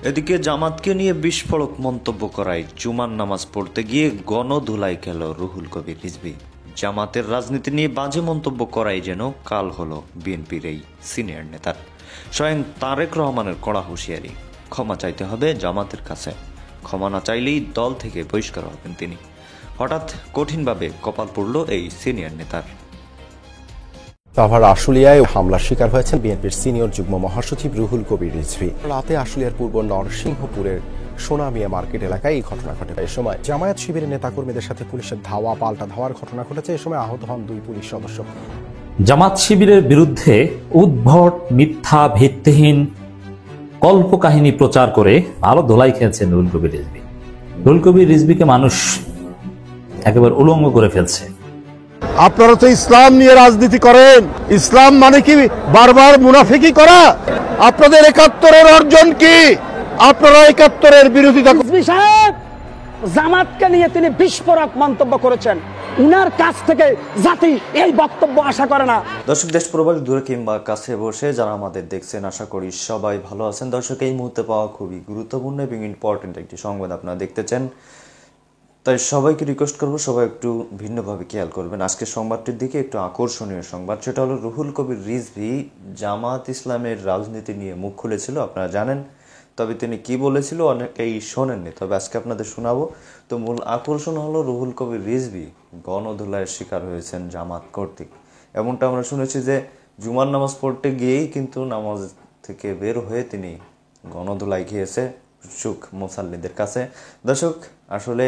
এদিকে জামাতকে নিয়ে বিস্ফোরক মন্তব্য করায় জুমার নামাজ পড়তে গিয়ে গণধুলাই খেল রুহুল কবির রিজভী। জামাতের রাজনীতি নিয়ে বাজে মন্তব্য করাই যেন কাল হলো বিএনপির এই সিনিয়র নেতার। স্বয়ং তারেক রহমানের কড়া হুঁশিয়ারি, ক্ষমা চাইতে হবে জামাতের কাছে, ক্ষমা না চাইলেই দল থেকে বহিষ্কার হবেন তিনি। হঠাৎ কঠিনভাবে কপাল পড়ল এই সিনিয়র নেতার। সাভার আশুলিয়ায় হামলার শিকার হয়েছেন বিএনপির সিনিয়র যুগ্ম মহাসচিব রুহুল কবির রিজভী। রাতে আশুলিয়ার পূর্ব নরসিংহপুরের সোনামিয়া মার্কেট এলাকায় এই ঘটনা ঘটে। এ সময় জামায়াত শিবিরের নেতাকর্মীদের সাথে পুলিশের ধাওয়া পাল্টা ধাওয়ার ঘটনা ঘটেছে। এ সময় আহত হন 2 পুলিশ সদস্য। জামাত শিবিরের বিরুদ্ধে উদ্ভট, মিথ্যা, ভিত্তিহীন কল্পকাহিনী প্রচার করে আরো ধোলাই খেয়েছেন রুহুল কবির রিজভী। রুহুল কবির রিজভীকে মানুষ একেবারে উলঙ্গ করে ফেলছে। আপনারা তো ইসলাম নিয়ে রাজনীতি করেন, ইসলাম মানে কি বারবার মুনাফিকি করা? আপনাদের 71-এর অর্জন কি? আপনারা 71-এর বিরোধিতা। রিজভী সাহেব জামাতকে নিয়ে তিনি বিস্ফোরক মন্তব্য করেছেন। উনার কাছ থেকে জাতি এই বক্তব্য আশা করে না। দর্শক, দেশ প্রবাস দূরে কিংবা কাছে বসে যারা আমাদের দেখছেন, আশা করি সবাই ভালো আছেন। দর্শক, এই মুহূর্তে পাওয়া খুবই গুরুত্বপূর্ণ এবং ইম্পর্টেন্ট একটি সংবাদ আপনারা দেখতে চান, তাই সবাইকে রিকোয়েস্ট করবো সবাই একটু ভিন্নভাবে খেয়াল করবেন। আজকের সংবাদটির দিকে একটু আকর্ষণীয় সংবাদ, সেটা হলো রুহুল কবির রিজভী জামাত ইসলামের রাজনীতি নিয়ে মুখ খুলেছিল, আপনারা জানেন। তবে তিনি কি বলেছিল অনেকেই শোনেননি, তবে আজকে আপনাদের শোনাবো। তো মূল আকর্ষণ হলো রুহুল কবির রিজভী গণধুলাইয়ের শিকার হয়েছেন জামাত কর্তৃক। এমনটা আমরা শুনেছি যে জুমার নামাজ পড়তে গিয়েই কিন্তু নামাজ থেকে বের হয়ে তিনি গণধুলাই খেয়েছে সুখ মুসাল্লিদের কাছে। দর্শক, আসলে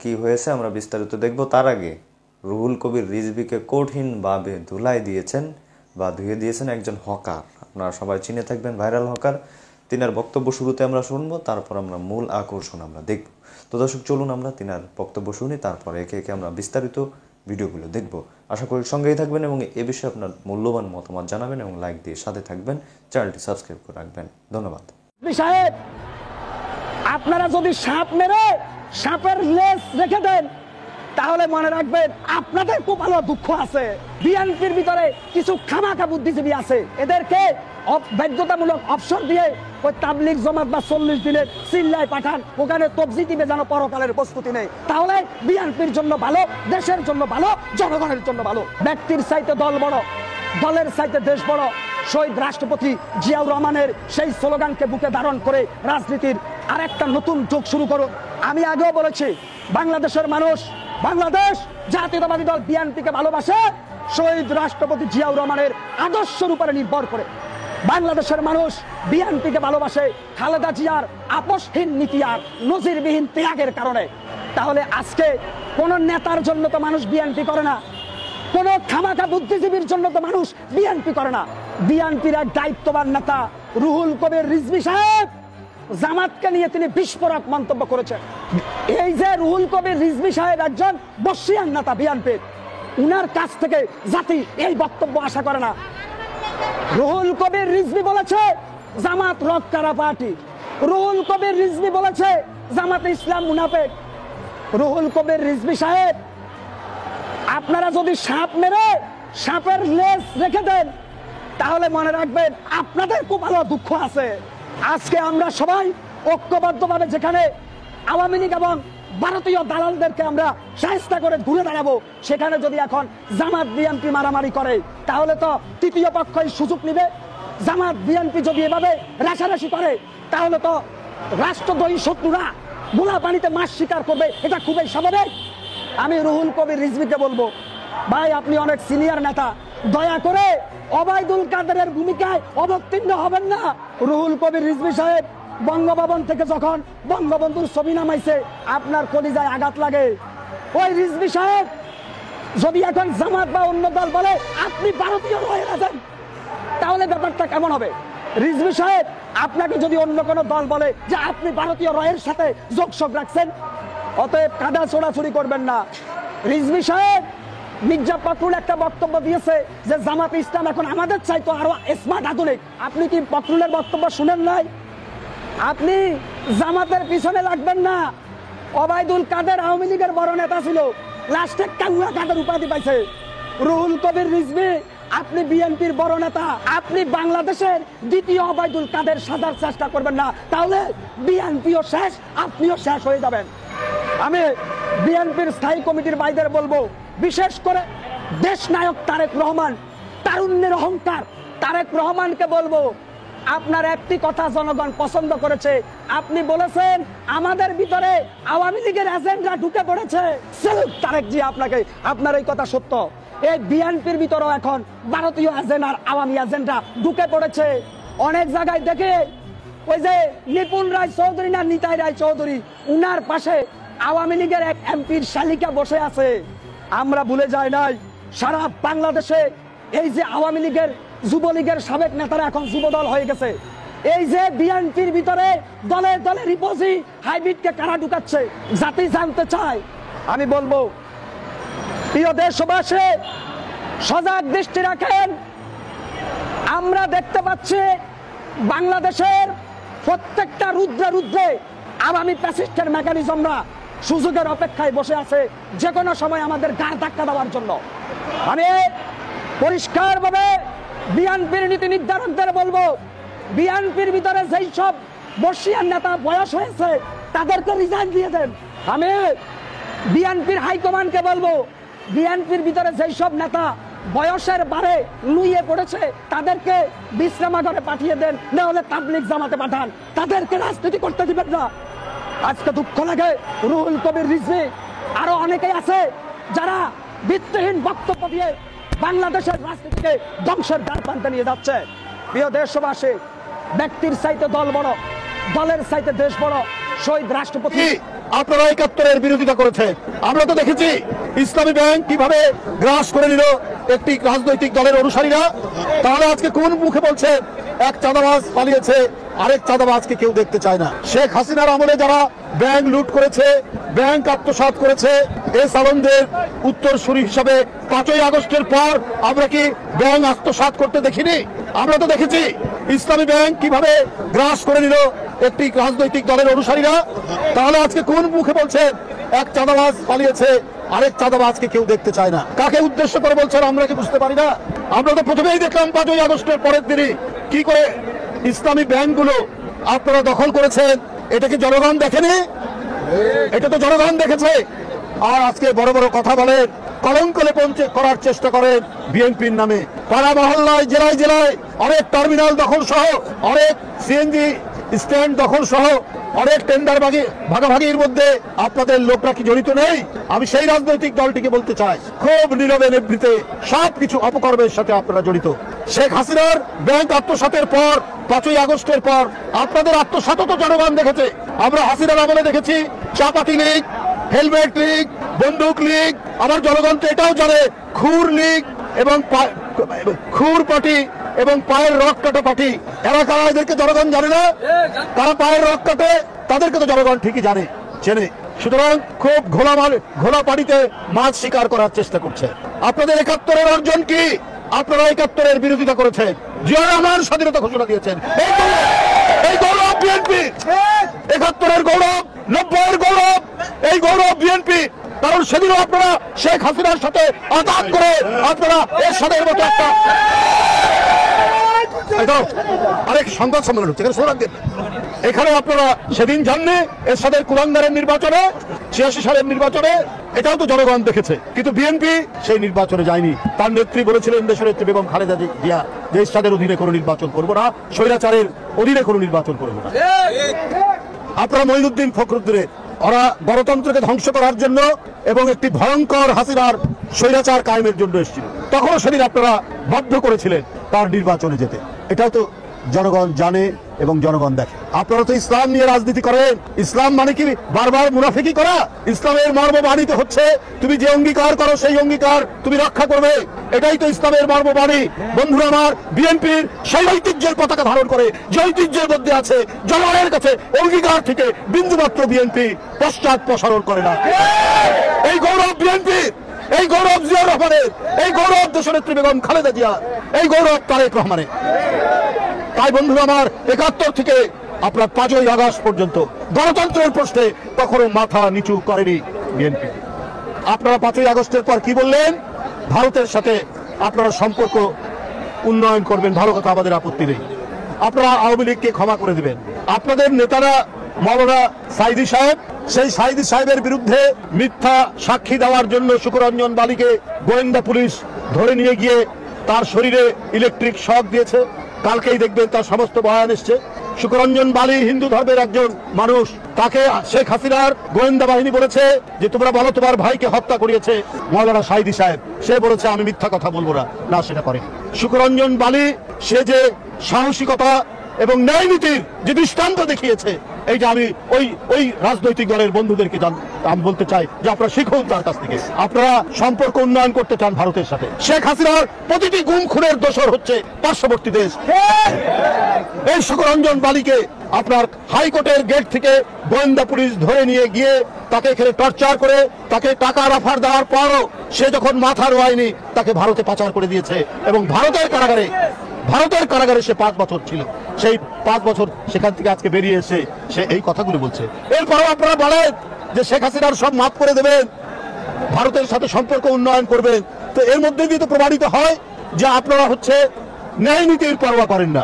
কি হয়েছে আমরা বিস্তারিত দেখব। তার আগে রুহুল কবির রিজভীকে কঠিনভাবে ধুলাই দিয়েছেন বা ধুয়ে দিয়েছেন একজন হকার, আপনারা সবাই চিনে থাকবেন, ভাইরাল হকার। তিনার বক্তব্য শুরুতে আমরা শুনবো, তারপর আমরা মূল আকর্ষণ আমরা দেখব। তো দর্শক, চলুন আমরা তিনার বক্তব্য শুনি, তারপর একে একে আমরা বিস্তারিত ভিডিওগুলো দেখব। আশা করি সঙ্গেই থাকবেন এবং এ বিষয়ে আপনার মূল্যবান মতামত জানাবেন এবং লাইক দিয়ে সাথে থাকবেন, চ্যানেলটি সাবস্ক্রাইব করে রাখবেন। ধন্যবাদ। সাহেব, আপনারা যদি সাপ মেরে সাপের লেজ রেখে দেন তাহলে মনে রাখবেন আপনাদের খুব ভালো দুঃখ আছে। বিএনপির ভিতরে কিছু খামাখা বুদ্ধিজীবী আছে, এদেরকে বাধ্যতামূলক অবসর দিয়ে ওই তাবলিগ জমাত বা 40 দিনের চিল্লায় পাঠান, ওখানে তবজি দিবে যেন পরকালের প্রস্তুতি নেই। তাহলে বিএনপির জন্য ভালো, দেশের জন্য ভালো, জনগণের জন্য ভালো। ব্যক্তির চাইতে দল বড়, দলের চাইতে দেশ বড়। শহীদ রাষ্ট্রপতি জিয়াউর রহমানের সেই স্লোগানকে বুকে ধারণ করে রাজনীতির আরেকটা নতুন যুগ শুরু করুন। আমি আগেও বলেছি, বাংলাদেশের মানুষ, বাংলাদেশ জাতীয়তাবাদী দল বিএনপিকে ভালোবাসে শহীদ রাষ্ট্রপতি জিয়াউর রহমানের আদর্শের উপরে নির্ভর করে। বাংলাদেশের মানুষ বিএনপিকে ভালোবাসে খালেদা জিয়ার আপোষহীন নীতি আর নজিরবিহীন ত্যাগের কারণে। তাহলে আজকে কোন নেতার জন্য তো মানুষ বিএনপি করে না, কোন খামাখা বুদ্ধিজীবীর জন্য তো মানুষ বিএনপি করে না। বিএনপির এক দায়িত্ববান নেতা রুহুল কবির রিজভী সাহেব জামাতকে নিয়ে তিনি বিস্ফোরক মন্তব্য করেছেন। এই যে রুহুল কবির রিজভী সাহেব একজন বর্ষিয়ান নেতা বিএনপির, উনার কাছ থেকে জাতি এই বক্তব্য আশা করে না। রুহুল কবির রিজভী বলেছে জামাত রক্কারা পার্টি, রুহুল কবির রিজভী বলেছে জামাত ইসলাম মুনাফেক। রুহুল কবির রিজভী সাহেব, আপনারা যদি সাপ মেরে সাপের লেজ রেখে দেন তাহলে মনে রাখবেন আপনাদের খুব ভালো দুঃখ আছে। আজকে আমরা সবাই ঐক্যবদ্ধভাবে যেখানে আওয়ামী লীগ এবং ভারতীয় দালালদেরকে আমরা শায়েস্তা করে ঘুরে দাঁড়াবো, সেখানে যদি এখন জামাত বিএনপি মারামারি করে তাহলে তো তৃতীয় পক্ষই সুযোগ নিবে। জামাত বিএনপি যদি এভাবে রাশারাশি করে তাহলে তো রাষ্ট্রদ্রোহী শত্রুরা গোলা পানিতে মাছ শিকার করবে, এটা খুবই স্বাভাবিক। আমি রুহুল কবির রিজভীকে বলবো, ভাই আপনি অনেক সিনিয়র নেতা, দয়া করে ওবায়দুল কাদেরের ভূমিকায় অবতীর্ণ হবেন না। রুহুল কবির রিজভী সাহেব, বঙ্গভবন থেকে যখন বঙ্গবন্ধুর ছবি নামাইছে আপনার কলিজায় আঘাত লাগে। ওই রিজভী সাহেব যদি এখন জামাত বা অন্য দল বলে আপনি ভারতীয় রয়ে আছেন, তাহলে ব্যাপারটা কেমন হবে? রিজভী সাহেব, আপনাকে যদি অন্য কোনো দল বলে যে আপনি ভারতীয় রয়ের সাথে যোগসব রাখছেন, অতএব কাদা ছোড়াছুড়ি করবেন না। রিজভী সাহেব, মির্জা ফখরুল একটা বক্তব্য দিয়েছে যে জামাত ইসলাম এখন আমাদের চাইতো আরো স্মার্ট আধুনিক। আপনি কি ফখরুলের বক্তব্য শুনেন নাই? আপনি জামাতের পিছনে লাগবেন না। ওবায়দুল কাদের আওয়ামী লীগের বড় নেতা ছিল, লাস্টে কাউয়া কাদের উপাধি পাইছে। রুহুল কবির রিজভী আপনি বিএনপির বড় নেতা, আপনি বাংলাদেশের দ্বিতীয় ওবায়দুল কাদের সাজার চেষ্টা করবেন না, তাহলে বিএনপিও শেষ, আপনিও শেষ হয়ে যাবেন। আমি বিএনপির স্থায়ী কমিটির ভাইদের বলবো, বিশেষ করে দেশ নায়ক তারেক রহমান, তারুণ্যের অহংকার তারেক রহমানকে বলবো, আপনার একটি কথা জনগণ পছন্দ করেছে। আপনি বলেছেন আমাদের ভিতরে আওয়ামী লীগের এজেন্ডা ঢুকে পড়েছে। স্যালুট তারেক জি আপনাকে, আপনার এই কথা সত্য। এই বিএনপির ভিতরেও এখন ভারতীয় এজেন্ডা, আওয়ামী এজেন্ডা ঢুকে পড়েছে। অনেক জায়গায় দেখে ওই যে নিপুণ রায় চৌধুরী না নিতাই রায় চৌধুরী, উনার পাশে আওয়ামী লীগের এক এমপির শালিকা বসে আছে। আমরা ভুলে যাই নাই, সারা বাংলাদেশে এই যে আওয়ামী লীগের, যুবলীগের সাবেক নেতারা এখন যুবদল হয়ে গেছে। এই যে বিএনপির ভিতরে দলে দলে রিপোজি হাইব্রিডকে কারা ঢুকাচ্ছে, জাতি জানতে চায়। আমি বলবো, প্রিয় দেশবাসী, সজাগ দৃষ্টি রাখেন। আমরা দেখতে পাচ্ছি বাংলাদেশের প্রত্যেকটা রুদ্রে রুদ্রে আওয়ামী প্যাসিস্টের মেকানিজমরা সুযোগের অপেক্ষায় বসে আছে, যে কোনো সময় আমাদের গাড় ধাক্কা দেওয়ার জন্য। আমি পরিষ্কারভাবে বিএনপির নীতি নির্ধারকদের বলবো, বিএনপির ভিতরে যেই সব বর্ষিয়ান নেতা বয়স হয়েছে তাদেরকে রিজাইন দিয়ে দেন। আমি বিএনপির হাইকমান্ডকে বলবো, বিএনপির ভিতরে যেই সব নেতা বয়সের বারে লুইয়ে পড়েছে তাদেরকে বিশ্রামাগারে পাঠিয়ে দেন, না হলে তাবলিগ জামাতে পাঠান, তাদেরকে রাজনীতি করতে দিবেন না। আজকে দুঃখ লাগে, রুহুল কবির রিজভী আরো অনেকেই আছে যারা ভিত্তিহীন বক্তব্য দিয়ে বাংলাদেশের রাজনীতিকে ধ্বংসের দ্বার প্রান্তে নিয়ে যাচ্ছে। প্রিয় দেশবাসী, ব্যক্তির চাইতে দল বড়, দলের চাইতে দেশ বড়। শহীদ রাষ্ট্রপতি, আপনারা ৭১-এর বিরোধিতা করেছেন। আমরা তো দেখেছি ইসলামী ব্যাংক কিভাবে গ্রাস করে নিল একটি রাজনৈতিক দলের অনুসারীরা। তাহলে আজকে কোন মুখে বলছে এক চাঁদাবাজ পালিয়েছে, আরেক চাঁদাবাজকে কেউ দেখতে চায় না? শেখ হাসিনার আমলে যারা ব্যাংক লুট করেছে, ব্যাংক আত্মসাৎ করেছে, এই সালনদের উত্তরসূরি হিসাবে ৫ই আগস্টের পর আমরা কি ব্যাংক আত্মসাৎ করতে দেখিনি? আমরা তো দেখেছি ইসলামী ব্যাংক কিভাবে গ্রাস করে নিল একটি রাজনৈতিক দলের অনুসারীরা। তাহলে আজকে কোন মুখে বলছেন এক চাঁদাবাজ পালিয়েছে, আরেক চাঁদাবাজকে কেউ দেখতে চায় না? কাকে উদ্দেশ্য করে বলছেন আমরা কি বুঝতে পারি না? আমরা তো প্রথমেই দেখলাম ৫ই আগস্টের পরের দিনই কি করে ইসলামী ব্যাংকগুলো আপনারা দখল করেছেন। এটা কি জনগণ দেখেনি? এটা তো জনগণ দেখেছে। আর আজকে বড় বড় কথা বলেন, কলঙ্ক লেপন করার চেষ্টা করেন বিএনপির নামে। পাড়া মহল্লায়, জেলায় জেলায় অনেক টার্মিনাল দখল সহ, অনেক সিএনজি স্ট্যান্ড দখল সহ, অনেক টেন্ডার ভাগাভাগির মধ্যে আপনাদের লোকরা কি জড়িত নেই? আমি সেই রাজনৈতিক দলটিকে বলতে চাই, খুব নীরবে নিভৃতে সবকিছু অপকর্মের সাথে আপনারা জড়িত। শেখ হাসিনার ব্যাংক আত্মসাতের পর, ৫ই আগস্টের পর আপনাদের আত্মসাৎ তো জনগণ দেখেছে। আমরা হাসিনার আমলে দেখেছি চাপাতি লীগ, হেলমেট লীগ, বন্দুক লীগ, আবার জনগণ তো এটাও জানে খুর লীগ এবং খুর পার্টি এবং পায়ের রক কাটা পার্টি। এরা কারা? এদেরকে জনগণ জানে না? তারা পায়ের রক কাটে, তাদেরকে তো জনগণ ঠিকই জানে, চেনে। সুতরাং খুব ঘোলা পানিতে মাছ শিকার করার চেষ্টা করছে। আপনাদের ৭১-এর অর্জন কি? আপনারা ৭১-এর বিরোধিতা করেছেন, জিয়া রহমান স্বাধীনতা ঘোষণা দিয়েছেন। এই গৌরব বিএনপি, ৭১-এর গৌরব, ৯০-এর গৌরব, এই গৌরব বিএনপি। কারণ সেদিনও আপনারা শেখ হাসিনার সাথে আঘাত করে আপনারা এরশাদের মতো একটা আরেক সংবাদ সম্মেলন হচ্ছে এখানে আপনারা সেদিন জাননি এরশাদের কুলাঙ্গারের নির্বাচনে, ৮৬ সালের নির্বাচনে, এটাও তো জনগণ দেখেছে। কিন্তু বিএনপি সেই নির্বাচনে যায়নি। তার নেত্রী বলেছিলেন, দেশনেত্রী বেগম খালেদা জিয়া, যে এরশাদের অধীনে কোনো নির্বাচন করবো না, স্বৈরাচারের অধীনে কোনো নির্বাচন করবো না। আপনারা মঈনুদ্দিন ফখরুদ্দিনের, ওরা গণতন্ত্রকে ধ্বংস করার জন্য এবং একটি ভয়ঙ্কর হাসিনার স্বৈরাচার কায়েমের জন্য এসেছিল। তখনও সেদিন আপনারা বাধ্য করেছিলেন তার নির্বাচনে যেতে। এটাও তো জনগণ জানে এবং জনগণ দেখে। আপনারা তো ইসলাম নিয়ে রাজনীতি করেন। ইসলাম মানে কি বারবার মুনাফিকি করা? ইসলামের মর্মবাণীতে হচ্ছে তুমি যে অঙ্গীকার করো সেই অঙ্গীকার তুমি রক্ষা করবে, এটাই তো ইসলামের মর্মবাণী। বন্ধুরা আমার, বিএনপির সেই ঐতিহ্যের পতাকা ধারণ করে, যে ঐতিহ্যের মধ্যে আছে জনগণের কাছে অঙ্গীকার থেকে বিন্দুমাত্র বিএনপি পশ্চাৎপসরণ করে না। এই গৌরব বিএনপির, এই গৌরব জিয়া রহমানের, এই গৌরব দেশনেত্রী বেগম খালেদা জিয়া, এই গৌরব তারেক রহমানের। তাই বন্ধুরা আমার, ৭১ থেকে আপনার ৫ই আগস্ট পর্যন্ত গণতন্ত্রের প্রশ্নে কখনো মাথা নিচু করেনি বিএনপি। আপনারা ৫ই আগস্টের পর কি বললেন? ভারতের সাথে আপনারা সম্পর্ক উন্নয়ন করবেন, ভালো কথা, আমাদের আপত্তি নেই। আপনারা আওয়ামী লীগকে ক্ষমা করে দিবেন। আপনাদের নেতারা মৌলানা সাইদি সাহেব, সেই সাইদি সাহেবের বিরুদ্ধে মিথ্যা সাক্ষী দেওয়ার জন্য শুকরঞ্জন বালিকে গোয়েন্দা পুলিশ ধরে নিয়ে গিয়ে তার শরীরে ইলেকট্রিক শক দিয়েছে। কালকেই দেখবেন তার সমস্ত বয়ান এসছে। শুকরঞ্জন বালি হিন্দু ধর্মের একজন মানুষ, তাকে শেখ হাসিনার গোয়েন্দা বাহিনী বলেছে যে তোমরা বলো তোমার ভাইকে হত্যা করিয়েছে মৌলানা সাইদি সাহেব। সে বলেছে আমি মিথ্যা কথা বলবো না, না সেটা করে। শুকরঞ্জন বালি সে যে সাহসিকতা এবং ন্যায় নীতির যে দৃষ্টান্ত দেখিয়েছে, এইটা আমি ওই রাজনৈতিক দলের বন্ধুদেরকে আমি বলতে চাই যে আপনারা শিখুন তার কাছ থেকে। আপনারা সম্পর্ক উন্নয়ন করতে চান ভারতের সাথে। শেখ হাসিনার প্রতিটি গুম খুনের দোষর হচ্ছে পার্শ্ববর্তী দেশ। এই শুকরঞ্জন বালিকে আপনার হাইকোর্টের গেট থেকে গোয়েন্দা পুলিশ ধরে নিয়ে গিয়ে তাকে এখানে টর্চার করে তাকে টাকার অফার দেওয়ার পরও সে যখন মাথার হয়নি তাকে ভারতে পাচার করে দিয়েছে এবং ভারতের কারাগারে সে 5 বছর ছিল। সেই 5 বছর সেখান থেকে আজকে বেরিয়ে এসে সে এই কথাগুলো বলছে। এরপরও আপনারা বলেন যে শেখ হাসিনার সব মাফ করে দেবেন, ভারতের সাথে সম্পর্ক উন্নয়ন করবেন। তো এর মধ্যে দিয়ে তো প্রমাণিত হয় যে আপনারা হচ্ছে ন্যায় নীতির পরোয়া করেন না,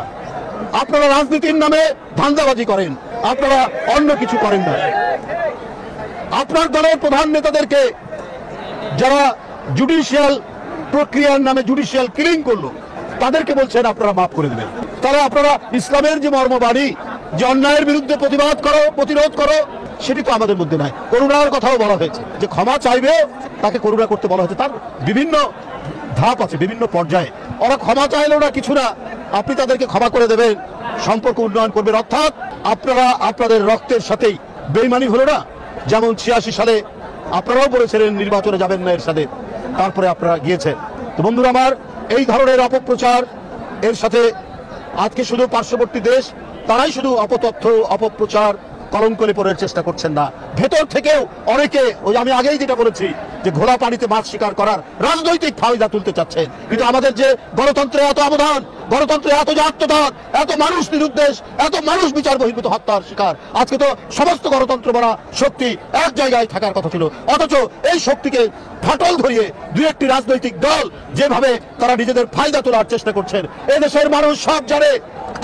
আপনারা রাজনীতির নামে ধান্দাবাজি করেন, আপনারা অন্য কিছু করেন না। আপনার দলের প্রধান নেতাদেরকে যারা জুডিশিয়াল প্রক্রিয়ার নামে জুডিশিয়াল কিলিং করলো, তাদেরকে বলছেন আপনারা মাফ করে দেবেন। তাহলে আপনারা ইসলামের যে মর্মবাণী যে অন্যায়ের বিরুদ্ধে প্রতিরোধ করো, সেটি তো আমাদের মধ্যে নাই। করুণার কথাও বলা হয়েছে যে ক্ষমা চাইবে তাকে করুণা করতে বলা হয়েছে। তার বিভিন্ন ধাপ আছে, বিভিন্ন পর্যায়ে। ওরা ক্ষমা চাইলেও না কিছু না, আপনি তাদেরকে ক্ষমা করে দেবেন, সম্পর্ক উন্নয়ন করবেন। অর্থাৎ আপনারা আপনাদের রক্তের সাথেই বেইমানি হলো না। যেমন 86 সালে আপনারাও বলেছিলেন নির্বাচনে যাবেন না এর সাথে, তারপরে আপনারা গিয়েছেন। তো বন্ধুরা আমার, এই ধরনের অপপ্রচার এর সাথে আজকে শুধু পার্শ্ববর্তী দেশ তারাই শুধু অপতথ্য অপপ্রচার কলঙ্ক লেপনের চেষ্টা করছেন না, ভেতর থেকেও অনেকে ওই আমি আগেই যেটা বলেছি যে ঘোলা পানিতে মাছ শিকার করার রাজনৈতিক ফায়দা তুলতে চাচ্ছেন। কিন্তু আমাদের যে গণতন্ত্রে এত অবদান, গণতন্ত্রে এত যে আত্মত্যাগ, এত মানুষ নিরুদ্দেশ, এত মানুষ বিচার বহির্ভূত হত্যার শিকার, আজকে তো সমস্ত গণতন্ত্র বলা শক্তি এক জায়গায় থাকার কথা ছিল। অথচ এই শক্তিকে ফাটল ধরিয়ে দুই একটি রাজনৈতিক দল যেভাবে তারা নিজেদের ফায়দা তোলার চেষ্টা করছেন, এদেশের মানুষ সব জানে।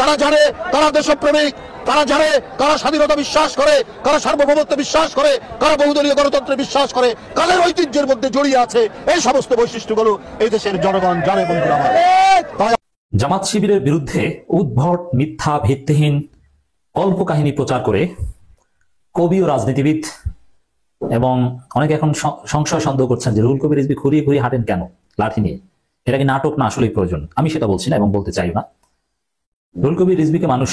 তারা জানে কারা দেশপ্রেমিক, তারা জানে কারা স্বাধীনতা বিশ্বাস করে, কারা সার্বভৌমত্ব বিশ্বাস করে, কারা বহুদলীয় গণতন্ত্রে বিশ্বাস করে, কাদের ঐতিহ্যের মধ্যে জড়িয়ে আছে। এই সমস্ত বৈশিষ্ট্যগুলো এই দেশের জনগণ জানে বন্ধুরা আমার। জামাত শিবিরের বিরুদ্ধে উদ্ভট মিথ্যা ভিত্তিহীন কল্পকাহিনী প্রচার করে কবি ও রাজনীতিবিদ এবং অনেকে এখন সংশয় সন্দেহ করছেন যে রুহুল কবির রিজভী ঘুরিয়ে ঘুরিয়ে হাঁটেন কেন লাঠি নিয়ে। এটা কি নাটক না আসলেই প্রয়োজন? আমি সেটা বলছি না এবং বলতে চাই না। রুহুল কবির রিজভীকে মানুষ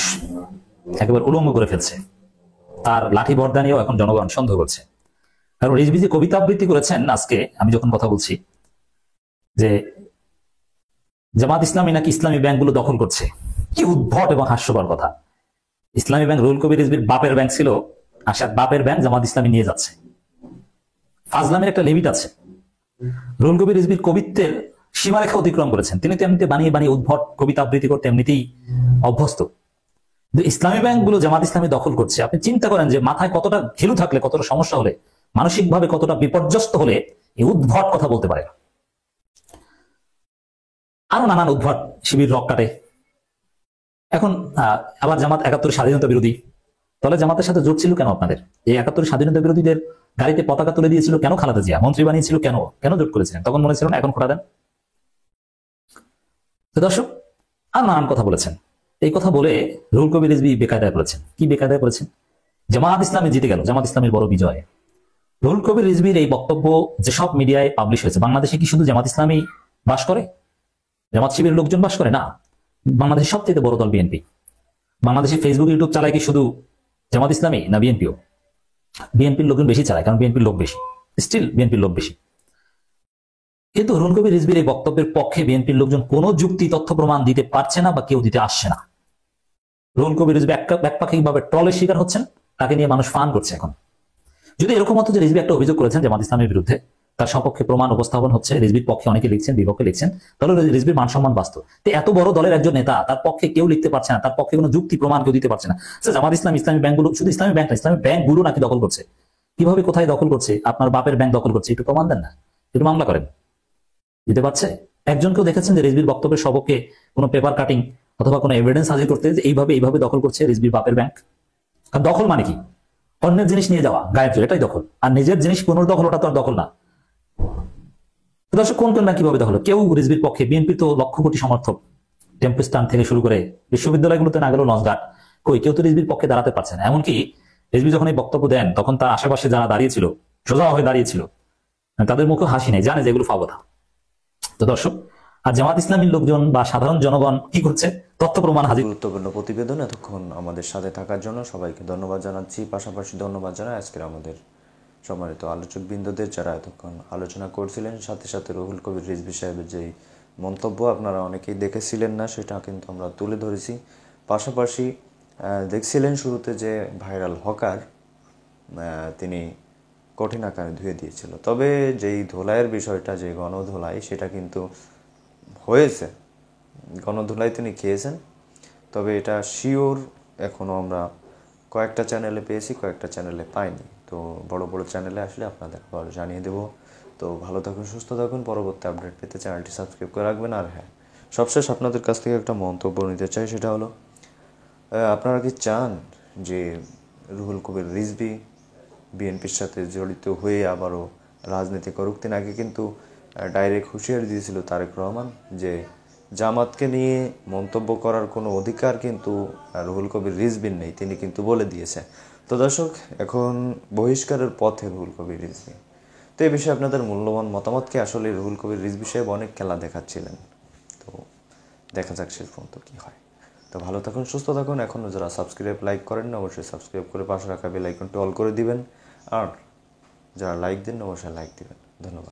একেবারে উলঙ্গ করে ফেলছে, তার লাঠি বর্দা নিয়েও এখন জনগণ সন্দেহ করছে। কারণ রিজভী যে কবিতা আবৃত্তি করেছেন আজকে, আমি যখন কথা বলছি যে জামাত ইসলামী নাকি ইসলামী ব্যাংকগুলো দখল করছে, কি উদ্ভট এবং হাস্যকর কথা। ইসলামী ব্যাংক রুহুল কবির রিজভীর বাপের ব্যাংক ছিল, আর সে বাপের ব্যাংক জামাত ইসলামী নিয়ে যাচ্ছে। ফাজলামের একটা লিমিট আছে। রুহুল কবির রিজভীর কবিত্বের সীমারেখা অতিক্রম করেছেন। তিনি তো এমনিতে বানিয়ে বানিয়ে উদ্ভট কবিতা আবৃত্তি করতে এমনিতেই অভ্যস্ত। ইসলামী ব্যাংকগুলো জামাত ইসলামী দখল করছে। আপনি চিন্তা করেন যে মাথায় কতটা ঘিলু থাকলে, কতটা সমস্যা হলে, মানসিকভাবে কতটা বিপর্যস্ত হলে এই উদ্ভট কথা বলতে পারে। আরো নানান উদ্ভট শিবির রক কাটে। এখন আবার জামাত 71 স্বাধীনতা বিরোধী, তাহলে জামাতের সাথে জোট ছিল কেন আপনাদের? এই 71 স্বাধীনতা বিরোধীদের গাড়িতে পতাকা তুলে দিয়েছিল কেন খালেদা জিয়া? মন্ত্রী বানিয়েছিল কেন? কেন জোট করেছিলেন? তখন মনে ছিল না, এখন খোটা দেন। তো দর্শক, আর নানান কথা বলেছেন। এই কথা বলে রুহুল কবির রিজভী বেকায়দায় পড়েছেন। কি বেকায়দায় পড়েছেন? জামাত ইসলামী জিতে গেল, জামাত ইসলামের বড় বিজয়। রুহুল কবির রিজভীর এই বক্তব্য যেসব মিডিয়ায় পাবলিশ হয়েছে, বাংলাদেশে কি শুধু জামাত ইসলামী বাস করে? জামাত শিবিরের লোকজন বাস করে না। বাংলাদেশের সবচেয়ে বড় দল বিএনপি। বাংলাদেশে ফেসবুক ইউটিউব চালায় কি শুধু জামাত ইসলামী না বিএনপিও? বিএনপির লোকজন বেশি চালায়, কারণ বিএনপির লোক বেশি, স্টিল বিএনপির লোক বেশি। কিন্তু রুহুল কবির রিজভীর এই বক্তব্যের পক্ষে বিএনপির লোকজন কোন যুক্তি তথ্য প্রমাণ দিতে পারছে না বা কেউ দিতে আসছে না। রুহুল কবির রিজভী একপাক্ষিক ভাবে ট্রলের শিকার হচ্ছেন, তাকে নিয়ে মানুষ ফান করছে। এখন যদি এরকম হতো যে রিজভী একটা অভিযোগ করেছেন জামাত ইসলামের বিরুদ্ধে, তার সপক্ষে প্রমাণ উপস্থাপন হচ্ছে, রিজভীর পক্ষে অনেকে লিখছেন, বিপক্ষে লিখছেন, তাহলে রিজভীর মান সম্মান বাঁচত। তো এত বড় দলের একজন নেতা, তার পক্ষে কেউ লিখতে পারছে না, তার পক্ষে কোনো যুক্তি প্রমাণ কেউ দিতে পারছে না। জামাত ইসলাম ইসলামী ব্যাংকগুলো, শুধু ইসলামী ব্যাংক না, ইসলামী ব্যাংকগুলো নাকি দখল করছে। কিভাবে, কোথায় দখল করছে? আপনার বাপের ব্যাংক দখল করছে, একটু প্রমাণ দেন না, একটু মামলা করেন। দিতে পারছে? একজনকেও দেখেছেন যে রিজভির বক্তব্যের সবকে কোনো পেপার কাটিং অথবা কোনো এভিডেন্স হাজির করতে যে এইভাবে দখল করছে রিজভির বাপের ব্যাংক? আর দখল মানে কি? অন্যের জিনিস নিয়ে যাওয়া, গায়েব জোর, এটাই দখল। আর নিজের জিনিস পুনর্দখল, ওটা তো আর দখল না। তো দর্শক, কোন ব্যাংক কিভাবে দখল? কেউ রিজভির পক্ষে, বিএনপি তো লক্ষ কোটি সমর্থক, টেম্পোস্টান থেকে শুরু করে বিশ্ববিদ্যালয়গুলোতে না গেলেও লঞ্চঘাট, কই কেউ তো রিজভির পক্ষে দাঁড়াতে পারছে না। এমনকি রিজভি যখন এই বক্তব্য দেন তখন তার আশেপাশে যারা দাঁড়িয়েছিল, সোজা হয়ে দাঁড়িয়েছিল, তাদের মুখে হাসি নেই, জানে যে এগুলো ফাও কথা। তো দর্শক, আর জামাত ইসলামীর লোকজন বা সাধারণ জনগণ কি করছে? তথ্য প্রমাণ হাজির। গুরুত্বপূর্ণ প্রতিবেদন এতক্ষণ আমাদের সাথে থাকার জন্য সবাইকে ধন্যবাদ জানাচ্ছি। পাশাপাশি ধন্যবাদ জানাই আজকের আমাদের সম্মানিত আলোচক বৃন্দদের যারা এতক্ষণ আলোচনা করছিলেন। সাথে সাথে রুহুল কবির রিজভী সাহেবের যেই মন্তব্য আপনারা অনেকেই দেখেছিলেন না, সেটা কিন্তু আমরা তুলে ধরেছি। পাশাপাশি দেখছিলেন শুরুতে যে ভাইরাল হকার তিনি কঠিন আকারে ধুয়ে দিয়েছিল। তবে যেই ধোলাইয়ের বিষয়টা, যে গণধোলাই, সেটা কিন্তু হয়েছে, গণধোলাই তিনি খেয়েছেন। তবে এটা শিওর এখনও আমরা কয়েকটা চ্যানেলে পেয়েছি, কয়েকটা চ্যানেলে পাইনি। তো বড় বড় চ্যানেলে আসলে আপনাদের আবার জানিয়ে দেব। তো ভালো থাকুন, সুস্থ থাকুন। পরবর্তী আপডেট পেতে চ্যানেলটি সাবস্ক্রাইব করে রাখবেন। আর হ্যাঁ, সবশেষ আপনাদের কাছ থেকে একটা মন্তব্য নিতে চাই, সেটা হলো আপনারা কি চান যে রুহুল কবির রিজভী বিএনপির সাথে জড়িত হয়ে আবারও রাজনীতি করুক? তিনি আগে কিন্তু ডাইরেক্ট হুঁশিয়ারি দিয়েছিল তারেক রহমান যে জামাতকে নিয়ে মন্তব্য করার কোনো অধিকার কিন্তু রুহুল কবির রিজভীর নেই, তিনি কিন্তু বলে দিয়েছে। তো দর্শক, এখন বহিষ্কারের পথে রুহুল কবির রিজভী। তো এই বিষয়ে আপনাদের মূল্যবান মতামতকে আসলে রুহুল কবির রিজভী সাহেব অনেক খেলা দেখাচ্ছিলেন। তো দেখা যাক শেষ পর্যন্ত কী হয়। তো ভালো থাকুন, সুস্থ থাকুন। এখনও যারা সাবস্ক্রাইব লাইক করেন না, অবশ্যই সাবস্ক্রাইব করে পাশে রাখা বেল আইকনটি অল করে দিবেন। আর যারা লাইক দেন, অবশ্যই লাইক দিবেন। ধন্যবাদ।